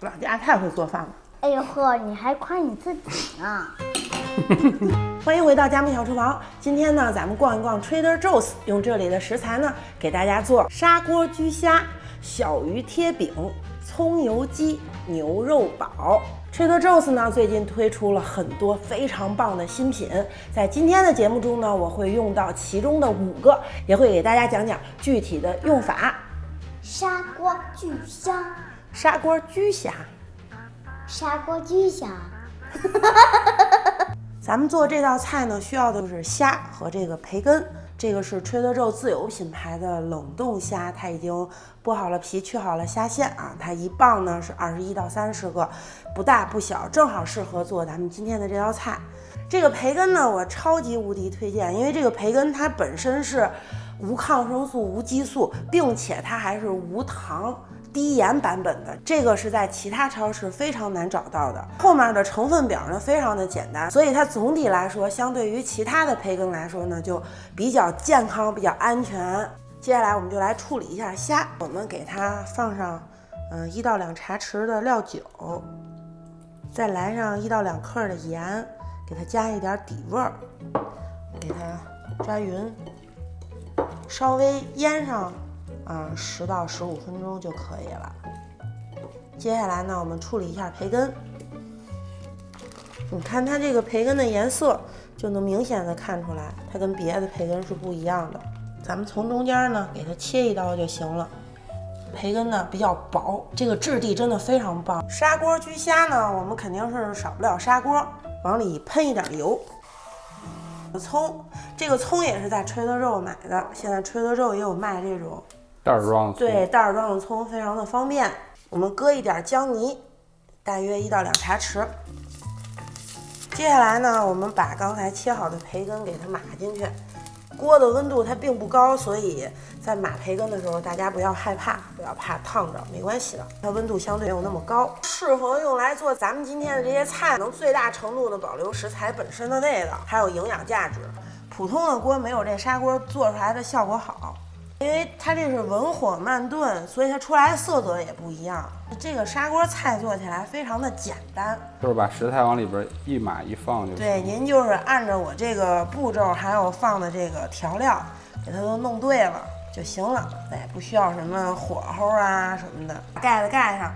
老家太会做饭了。哎呦呵，你还夸你自己呢。欢迎回到佳木小厨房。今天呢，咱们逛一逛 Trader Joe's， 用这里的食材呢，给大家做砂锅居虾、小鱼贴饼、葱油鸡、牛肉堡。Trader Joe's 呢，最近推出了很多非常棒的新品，在今天的节目中呢，我会用到其中的5个，也会给大家讲讲具体的用法。砂锅居虾，砂锅居虾，砂锅居虾。咱们做这道菜呢，需要的就是虾和这个培根。这个是 Trader Joe 自有品牌的冷冻虾，它已经剥好了皮，去好了虾线啊。它1磅呢是21到30个，不大不小，正好适合做咱们今天的这道菜。这个培根呢，我超级无敌推荐，因为这个培根它本身是无抗生素、无激素，并且它还是无糖。低盐版本的，这个是在其他超市非常难找到的。后面的成分表呢非常的简单，所以它总体来说，相对于其他的培根来说呢，就比较健康、比较安全。接下来我们就来处理一下虾，我们给它放上1到2茶匙的料酒，再来上1到2克的盐，给它加一点底味儿，给它抓匀，稍微腌上10到15分钟就可以了。接下来呢，我们处理一下培根。你看它这个培根的颜色，就能明显的看出来，它跟别的培根是不一样的。咱们从中间呢，给它切一刀就行了。培根呢比较薄，这个质地真的非常棒。砂锅居虾呢，我们肯定是少不了砂锅，往里喷一点油。葱，这个葱也是在 Trader Joe 买的，现在 Trader Joe 也有卖这种袋儿装的葱，对，袋儿装的葱非常的方便。我们搁一点姜泥，大约1到2茶匙。接下来呢，我们把刚才切好的培根给它码进去。锅的温度它并不高，所以在码培根的时候，大家不要害怕，不要怕烫着，没关系的，它温度相对没有那么高，适合用来做咱们今天的这些菜，能最大程度的保留食材本身的味道，还有营养价值。普通的锅没有这砂锅做出来的效果好。因为它这是文火慢炖，所以它出来的色泽也不一样。这个砂锅菜做起来非常的简单，就是把食材往里边一码一放就行。对，您就是按照我这个步骤，还有放的这个调料，给它都弄对了就行了。哎，不需要什么火候啊什么的，盖子盖上，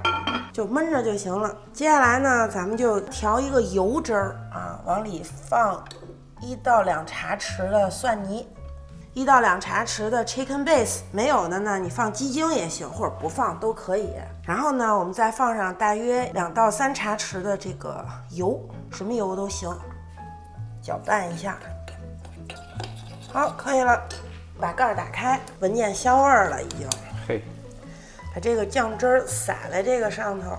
就焖着就行了。接下来呢，咱们就调一个油汁儿啊，往里放1到2茶匙的蒜泥。1到2茶匙的 chicken base， 没有的呢，你放鸡精也行，或者不放都可以。然后呢，我们再放上大约2到3茶匙的这个油，什么油都行，搅拌一下。好，可以了，把盖儿打开，闻见香味儿了已经。嘿，把这个酱汁儿撒在这个上头，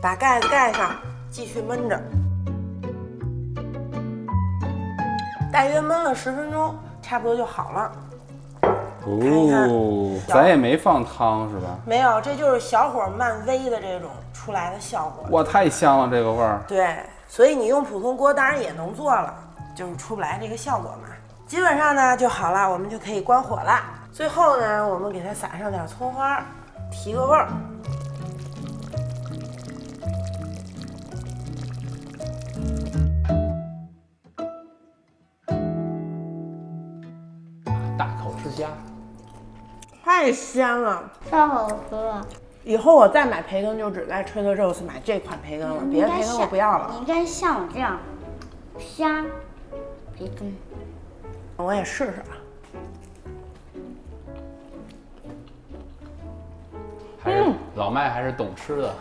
把盖子盖上，继续焖着。大约焖了10分钟，差不多就好了。哦，咱也没放汤是吧？没有，这就是小火慢煨的这种出来的效果。哇，太香了，这个味儿。对，所以你用普通锅当然也能做了，就是出不来这个效果嘛。基本上呢就好了，我们就可以关火了。最后呢，我们给它撒上点葱花，提个味儿。大口吃虾，太鲜了，太好吃了。以后我再买培根就只在 Trader Joe's 买这款培根了，别的培根我不要了。你应该像我这样，虾、培根。我也试试啊。还是老麦还是懂吃的。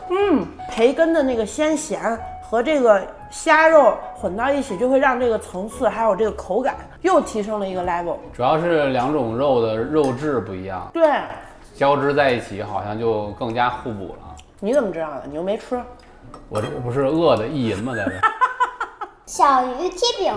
培根的那个鲜咸和这个虾肉混到一起，就会让这个层次还有这个口感又提升了一个 level。主要是2种肉的肉质不一样，对，交织在一起好像就更加互补了。你怎么知道的？你又没吃。我这不是饿的意淫吗？在这。小鱼贴饼，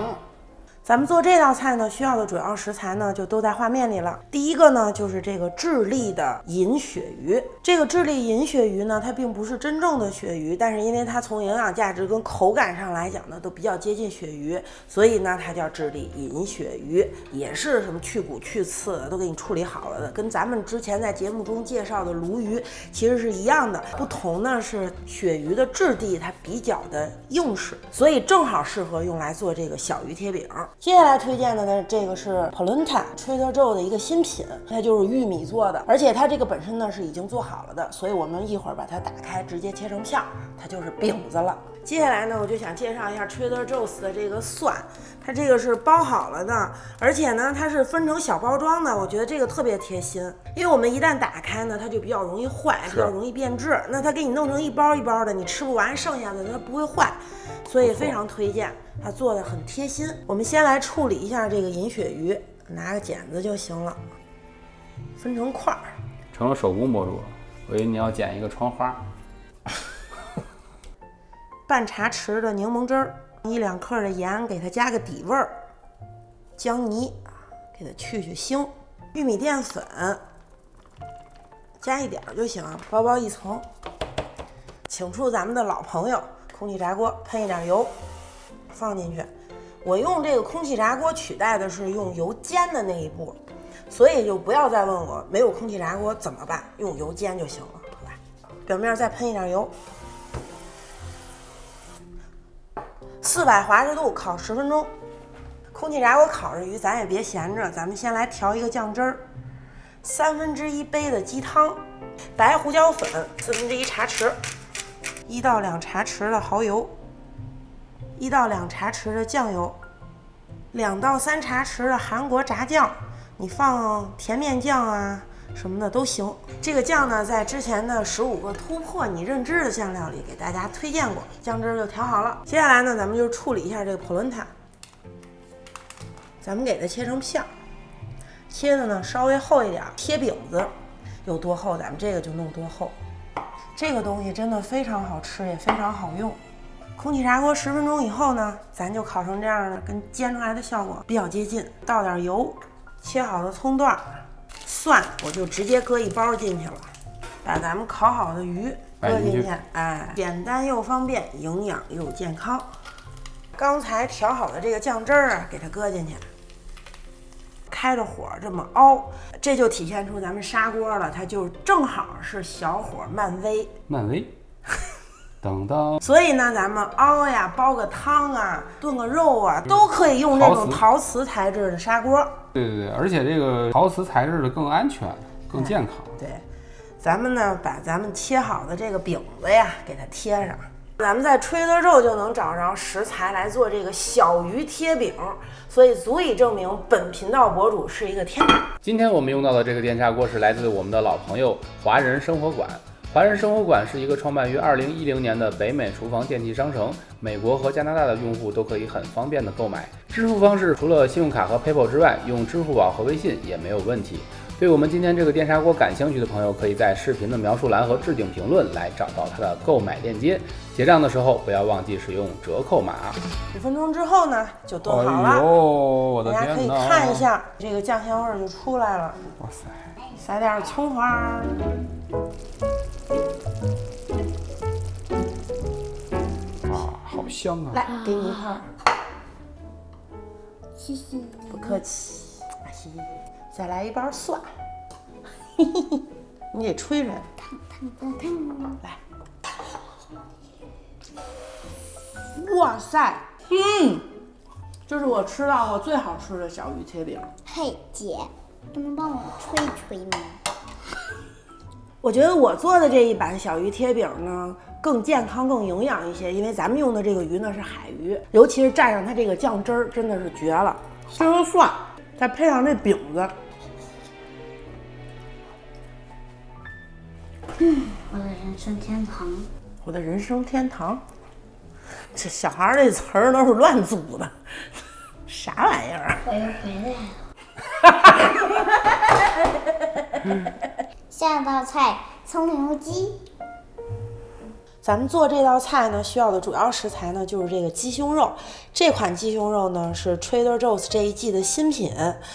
咱们做这道菜呢，需要的主要食材呢就都在画面里了。第一个呢就是这个智利的银鳕鱼。这个智利银鳕鱼呢，它并不是真正的鳕鱼，但是因为它从营养价值跟口感上来讲呢，都比较接近鳕鱼，所以呢它叫智利银鳕鱼，也是什么去骨去刺的都给你处理好了的，跟咱们之前在节目中介绍的鲈鱼其实是一样的。不同呢是鳕鱼的质地它比较的硬实，所以正好适合用来做这个小鱼贴饼。接下来推荐的呢，这个是 Polenta Trader Joe 的一个新品，它就是玉米做的，而且它这个本身呢是已经做好了的，所以我们一会儿把它打开，直接切成片儿，它就是饼子了。接下来呢，我就想介绍一下 Trader Joe's 的这个蒜，它这个是包好了的，而且呢它是分成小包装的，我觉得这个特别贴心，因为我们一旦打开呢，它就比较容易坏，比较容易变质。那它给你弄成一包一包的，你吃不完，剩下的它不会坏，所以非常推荐。它做的很贴心。我们先来处理一下这个银鳕鱼，拿个剪子就行了，分成块儿。成了手工博主了，我以为你要剪一个窗花。半茶匙的柠檬汁儿，1-2克的盐，给它加个底味儿。姜泥，给它去腥。玉米淀粉，加一点就行，薄薄一层。请出咱们的老朋友空气炸锅，喷一点油。放进去，我用这个空气炸锅取代的是用油煎的那一步，所以就不要再问我没有空气炸锅怎么办，用油煎就行了，好吧？表面再喷一点油，400华氏度烤10分钟。空气炸锅烤着鱼，咱也别闲着，咱们先来调一个酱汁儿，1/3杯的鸡汤，白胡椒粉1/4茶匙，1到2茶匙的蚝油。1到2茶匙的酱油，2到3茶匙的韩国炸酱，你放甜面酱啊什么的都行。这个酱呢，在之前的15个突破你认知的酱料里给大家推荐过，酱汁就调好了。接下来呢，咱们就处理一下这个 polenta， 咱们给它切成片儿，切的呢稍微厚一点，贴饼子有多厚，咱们这个就弄多厚。这个东西真的非常好吃，也非常好用。空气炸锅10分钟以后呢，咱就烤成这样的，跟煎出来的效果比较接近。倒点油，切好的葱段，蒜我就直接搁一包进去了，把咱们烤好的鱼搁进去，哎，简单又方便，营养又健康。刚才调好的这个酱汁儿啊，给它搁进去，开着火这么熬，这就体现出咱们砂锅了，它就正好是小火慢煨。慢煨。等等，所以呢，咱们熬呀、煲个汤啊、炖个肉啊，都可以用这种陶瓷材质的砂锅。对对对，而且这个陶瓷材质的更安全、更健康。对，咱们呢把咱们切好的这个饼子呀给它贴上。咱们在Trader Joe就能找着食材来做这个小鱼贴饼，所以足以证明本频道博主是一个天才。今天我们用到的这个电砂锅是来自我们的老朋友华人生活馆。华人生活馆是一个创办于2010年的北美厨房电器商城，美国和加拿大的用户都可以很方便的购买。支付方式除了信用卡和 PayPal 之外，用支付宝和微信也没有问题。对我们今天这个电砂锅感兴趣的朋友，可以在视频的描述栏和置顶评论来找到它的购买链接。结账的时候不要忘记使用折扣码。5分钟之后呢，就炖好了。哎呦，我的天哪！大家可以看一下，这个酱香味就出来了。哇塞！撒点葱花。啊，好香啊！来，给你一块。谢谢。不客气。谢谢。再来一包蒜。你得吹吹。来。哇塞，这是我吃到过最好吃的小鱼贴饼。嘿，姐，不能帮我吹吹吗？我觉得我做的这一版小鱼贴饼呢，更健康、更营养一些，因为咱们用的这个鱼呢是海鱼，尤其是蘸上它这个酱汁儿，真的是绝了。这个蒜，再配上这饼子，我的人生天堂。我的人生天堂。这小孩这词儿都是乱组的，啥玩意儿？我又回来了。下一道菜，葱油鸡。咱们做这道菜呢，需要的主要食材呢就是这个鸡胸肉。这款鸡胸肉呢是 Trader Joe's 这一季的新品，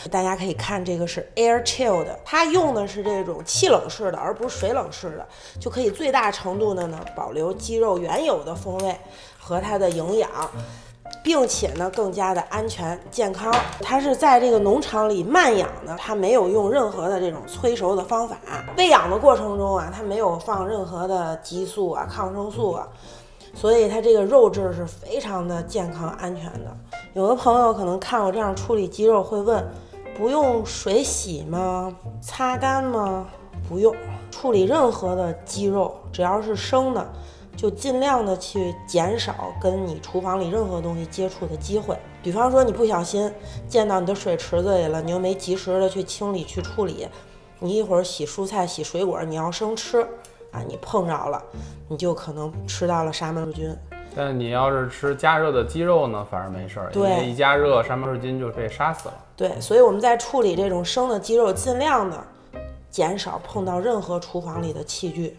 大家可以看这个是 Air Chilled， 它用的是这种气冷式的，而不是水冷式的，就可以最大程度的呢保留鸡肉原有的风味和它的营养。并且呢更加的安全健康，它是在这个农场里慢养的，它没有用任何的这种催熟的方法，喂养的过程中啊，它没有放任何的激素啊、抗生素啊，所以它这个肉质是非常的健康安全的。有的朋友可能看我这样处理鸡肉会问，不用水洗吗？擦干吗？不用，处理任何的鸡肉只要是生的，就尽量的去减少跟你厨房里任何东西接触的机会。比方说你不小心溅到你的水池子里了，你又没及时的去清理去处理，你一会儿洗蔬菜洗水果，你要生吃啊，你碰着了，你就可能吃到了沙门氏菌。但你要是吃加热的鸡肉呢，反而没事儿，因为一加热沙门氏菌就被杀死了。对，所以我们在处理这种生的鸡肉，尽量的减少碰到任何厨房里的器具。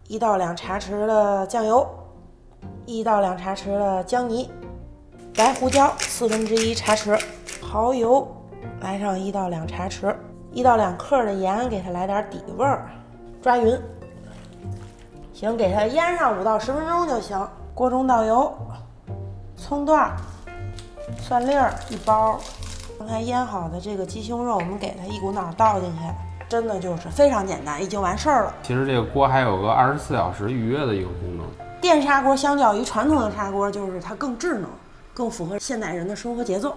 1到2茶匙的酱油，1到2茶匙的姜泥，白胡椒1/4茶匙，蚝油来上1到2茶匙，1到2克的盐，给它来点底味儿，抓匀。行，给它腌上5到10分钟就行。锅中倒油，葱段、蒜粒儿1包，刚才腌好的这个鸡胸肉，我们给它一股脑倒进去。真的就是非常简单，已经完事儿了。其实这个锅还有个24小时预约的一个功能。电砂锅相较于传统的砂锅，就是它更智能，更符合现代人的生活节奏。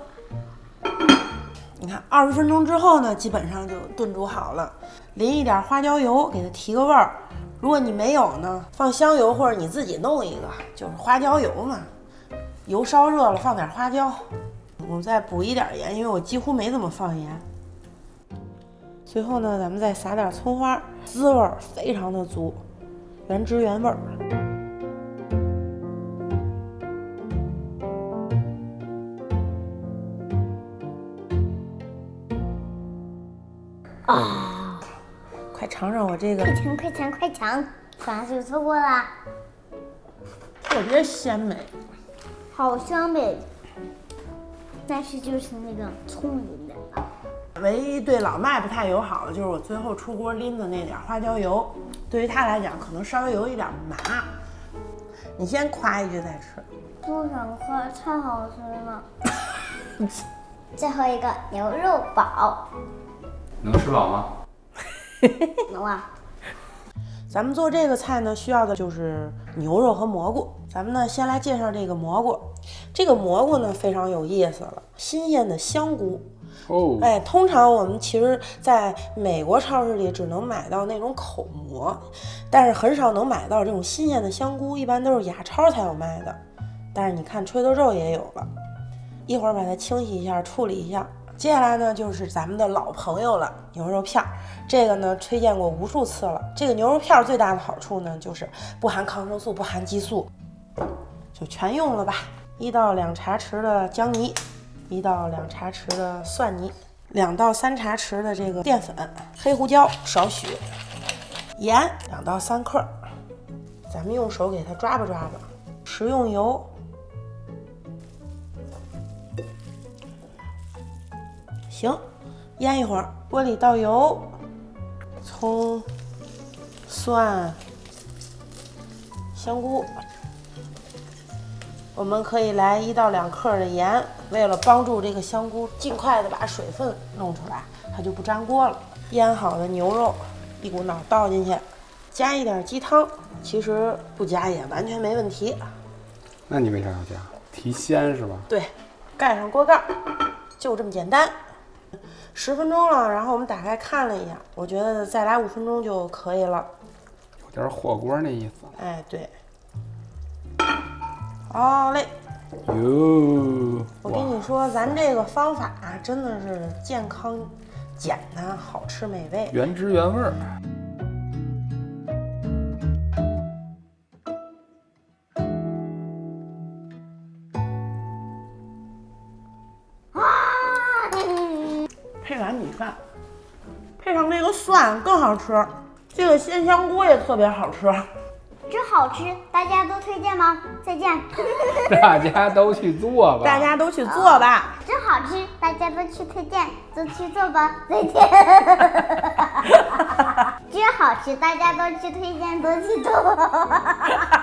你看，20分钟之后呢，基本上就炖煮好了。淋一点花椒油，给它提个味儿。如果你没有呢，放香油或者你自己弄一个，就是花椒油嘛。油烧热了，放点花椒。我再补一点盐，因为我几乎没怎么放盐。最后呢，咱们再撒点葱花，滋味非常的足，原汁原味儿。啊！快尝尝我这个，快抢！反正错过啦，特别鲜美，好香美，但是就是那个葱里面的。唯一对老麦不太友好的就是我最后出锅拎的那点花椒油，对于他来讲可能稍微有一点麻。你先夸一句再吃。不想喝，太好吃了。最后一个牛肉堡，能吃饱吗？能啊。咱们做这个菜呢，需要的就是牛肉和蘑菇。咱们呢先来介绍这个蘑菇。这个蘑菇呢非常有意思了，新鲜的香菇。哎，通常我们其实在美国超市里只能买到那种口蘑，但是很少能买到这种新鲜的香菇，一般都是亚超才有卖的。但是你看Trader Joe也有了。一会儿把它清洗一下，处理一下。接下来呢就是咱们的老朋友了，牛肉片。这个呢推荐过无数次了。这个牛肉片最大的好处呢就是不含抗生素，不含激素，就全用了吧。1到2茶匙的姜泥，1到2茶匙的蒜泥，2到3茶匙的这个淀粉，黑胡椒少许，盐2到3克，咱们用手给它抓吧抓吧，食用油，行，腌一会儿。锅里倒油，葱、蒜、香菇。我们可以来1到2克的盐，为了帮助这个香菇尽快的把水分弄出来，它就不粘锅了。腌好的牛肉一股脑倒进去，加一点鸡汤，其实不加也完全没问题。那你为啥要加？提鲜是吧？对，盖上锅盖，就这么简单。10分钟了，然后我们打开看了一下，我觉得再来5分钟就可以了。有点火锅那意思。哎，对。好嘞。哟，我跟你说，咱这个方法真的是健康、简单、好吃、美味，原汁原味儿。配碗米饭，配上这个蒜更好吃，这个鲜香菇也特别好吃。真好吃，大家都推荐吗？再见。大家都去做吧。大家都去做吧。真好吃，大家都去推荐，都去做吧。再见。真好吃，大家都去推荐，都去做吧。